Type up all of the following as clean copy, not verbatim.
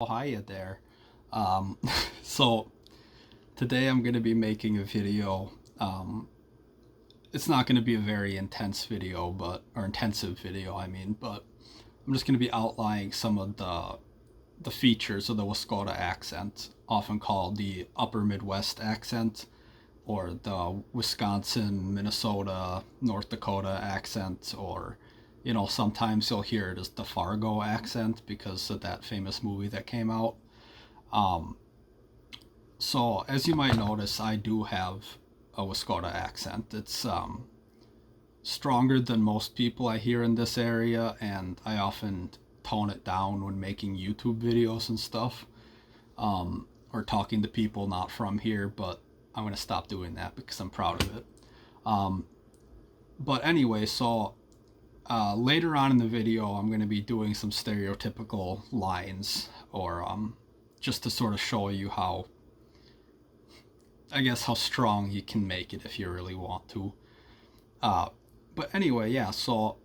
Hiya there. Um, so today I'm going to be making a video. It's not going to be a very intense video, or intensive video, I mean, but I'm just going to be outlining some of the features of the Wiscota accent, often called the Upper Midwest accent, or the Wisconsin, Minnesota, North Dakota accent, or sometimes you'll hear it as the Fargo accent because of that famous movie that came out. Um, So, as you might notice, I do have a Wiscota accent. It's stronger than most people I hear in this area, and I often tone it down when making YouTube videos and stuff, or talking to people not from here, but I'm going to stop doing that because I'm proud of it. Um, but anyway, so later on in the video, I'm going to be doing some stereotypical lines, or just to sort of show you how strong you can make it if you really want to. But anyway, yeah, so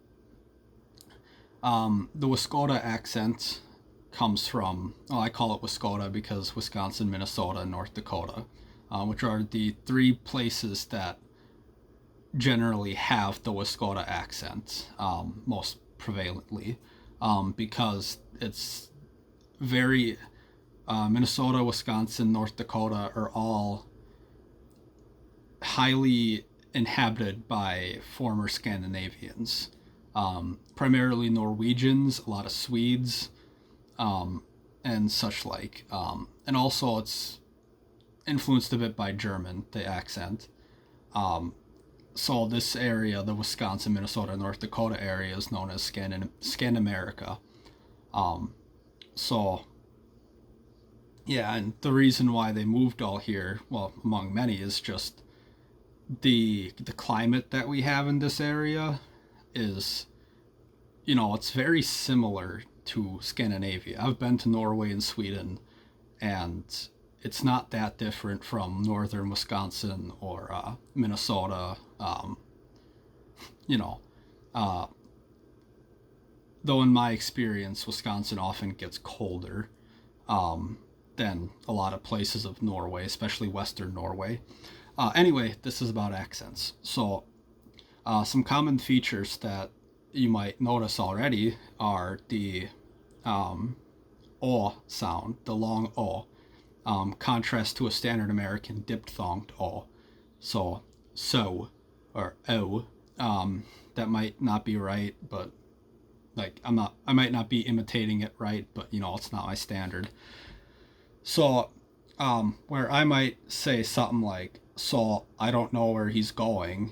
the Wiscota accent comes from, well, I call it Wiscota because Wisconsin, Minnesota, and North Dakota, which are the three places that generally have the Wiscota accent most prevalently, because it's very, Minnesota, Wisconsin, North Dakota are all highly inhabited by former Scandinavians, primarily Norwegians, a lot of Swedes, and such like. And also, it's influenced a bit by German, the accent. So this area, the Wisconsin, Minnesota, North Dakota area, is known as Scandamerica. So yeah, and the reason why they moved all here, well, among many, is just the climate that we have in this area is, it's very similar to Scandinavia. I've been to Norway and Sweden, and it's not that different from northern Wisconsin or Minnesota. You know, uh, though in my experience, Wisconsin often gets colder than a lot of places of Norway, especially Western Norway. Anyway, this is about accents. So, some common features that you might notice already are the O sound, the long O, contrast to a standard American diphthonged O. So, or O. That might not be right, but I might not be imitating it right, but it's not my standard. So, where I might say something like, so I don't know where he's going,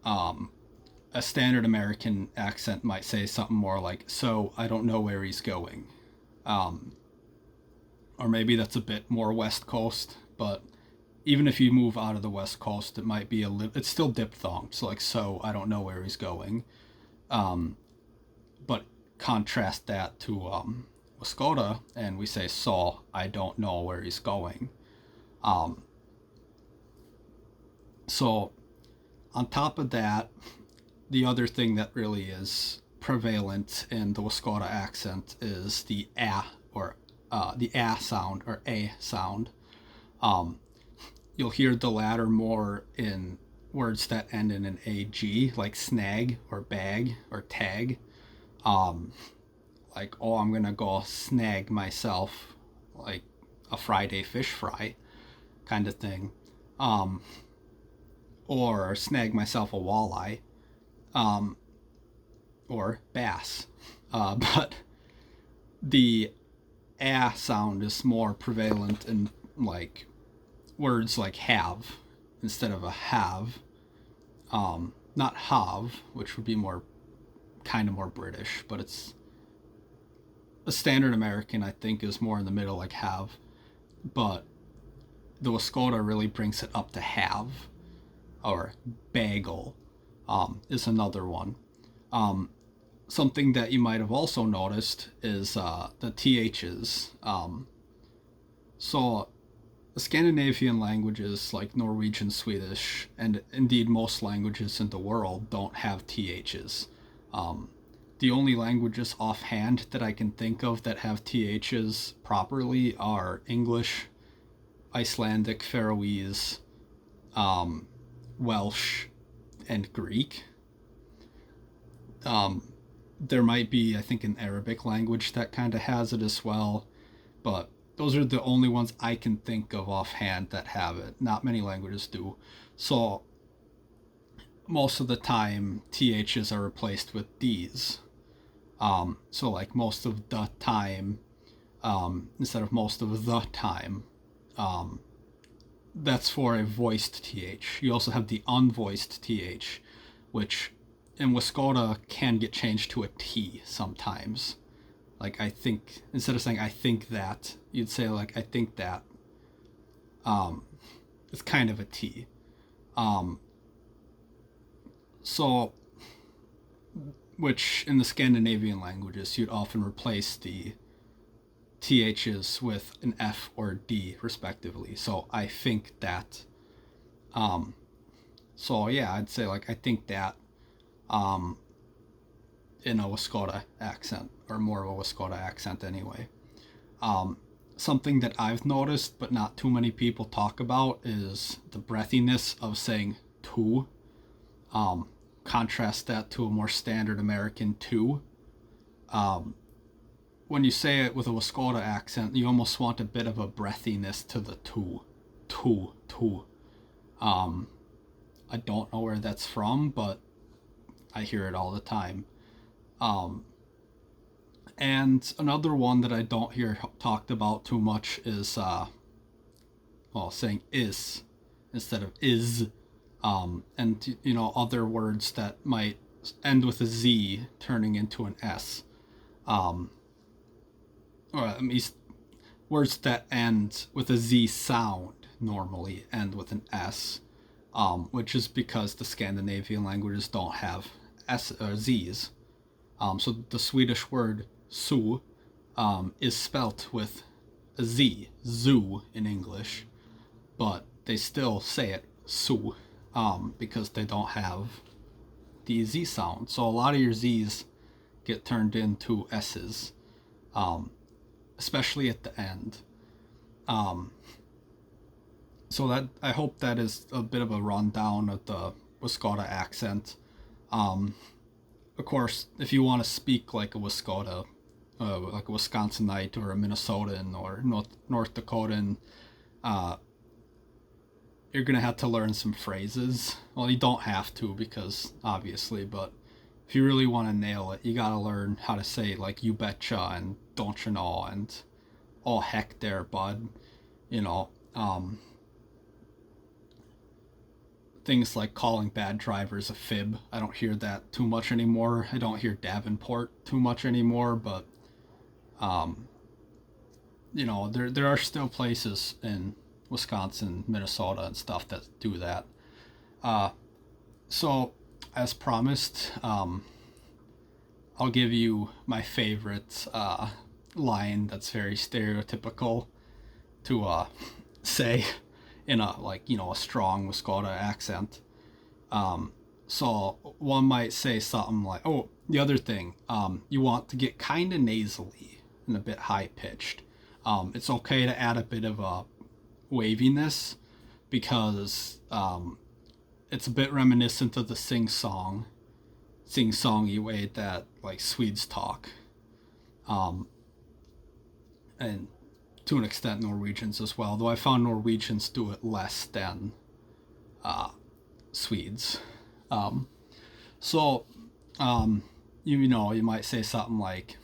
a standard American accent might say something more like, so I don't know where he's going. Or maybe that's a bit more West Coast, but even if you move out of the West Coast, it might be it's still diphthonged. So, like, so I don't know where he's going. But contrast that to Wiscota, and we say, so I don't know where he's going. So, on top of that, the other thing that really is prevalent in the Wiscota accent is the or the sound, or a sound. You'll hear the latter more in words that end in an ag, like snag or bag or tag. Like, oh, I'm gonna go snag myself, like a Friday fish fry kind of thing. Or snag myself a walleye, or bass. But the sound is more prevalent in like words like have instead of a have. Not have, which would be more British, but it's a standard American, I think, is more in the middle, like have. But the Wiscota really brings it up to have, or bagel, is another one. Something that you might have also noticed is the THs. So, the Scandinavian languages like Norwegian, Swedish, and indeed most languages in the world don't have THs. the only languages offhand that I can think of that have THs properly are English, Icelandic, Faroese, Welsh, and Greek. There might be, I think, an Arabic language that kind of has it as well, but those are the only ones I can think of offhand that have it. Not many languages do. So most of the time, THs are replaced with Ds. So like most of the time, instead of most of the time, that's for a voiced TH. You also have the unvoiced TH, which in Wiscota can get changed to a T sometimes. Like I think, instead of saying I think that, you'd say like I think that. It's kind of a T. So, which in the Scandinavian languages, you'd often replace the THs with an F or D respectively. So I think that. So yeah, I'd say like I think that in a Wiscota accent, or more of a Wiscota accent anyway. Something that I've noticed but not too many people talk about is the breathiness of saying to. Contrast that to a more standard American to. When you say it with a Wiscota accent, you almost want a bit of a breathiness to the to. I don't know where that's from, but I hear it all the time. And another one that I don't hear talked about too much is, saying is instead of is. And, other words that might end with a Z turning into an S. Or at least words that end with a Z sound normally end with an S, which is because the Scandinavian languages don't have S or Z's. So the Swedish word su is spelt with a Z, zoo in English, but they still say it su because they don't have the Z sound. So a lot of your Z's get turned into S's, especially at the end. So that, I hope that is a bit of a rundown of the Wiscota accent. Of course, if you want to speak like a Wiscota, like a Wisconsinite or a Minnesotan or North Dakotan, you're going to have to learn some phrases. Well, you don't have to, because obviously, but if you really want to nail it, you got to learn how to say like you betcha and don't you know and oh heck there bud, things like calling bad drivers a fib. I don't hear that too much anymore. I don't hear Davenport too much anymore, but there are still places in Wisconsin, Minnesota, and stuff that do that. So, as promised, I'll give you my favorite line that's very stereotypical to say in a strong Wiscota accent. So one might say something like, "Oh, the other thing, you want to get kind of nasally and a bit high pitched. It's okay to add a bit of a waviness because it's a bit reminiscent of the sing-songy way that like Swedes talk, and to an extent Norwegians as well, though I found Norwegians do it less than Swedes. You might say something like,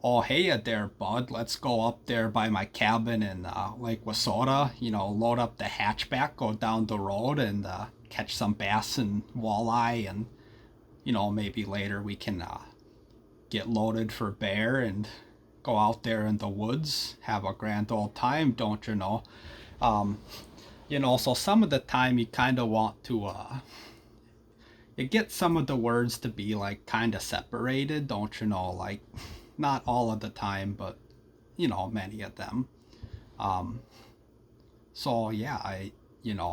"Oh, hey there, bud. Let's go up there by my cabin in Lake Wiscota. Load up the hatchback, go down the road, and catch some bass and walleye, and maybe later we can get loaded for bear and go out there in the woods, have a grand old time, don't you know?" So some of the time you kind of want to you get some of the words to be like kind of separated, don't you know? Like, not all of the time, but many of them. So yeah, I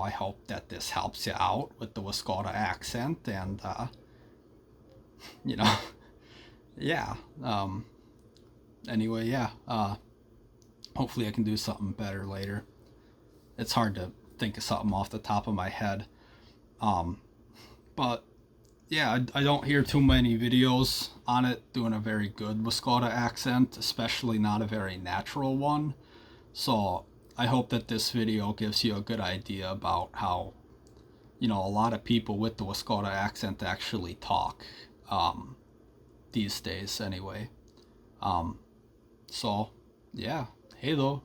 hope that this helps you out with the Wiscota accent, and you know, yeah. Anyway, yeah. Hopefully I can do something better later. It's hard to think of something off the top of my head. But yeah, I don't hear too many videos on it doing a very good Wiscota accent, especially not a very natural one. So I hope that this video gives you a good idea about how, a lot of people with the Wiscota accent actually talk these days anyway. So, yeah. Hey, though.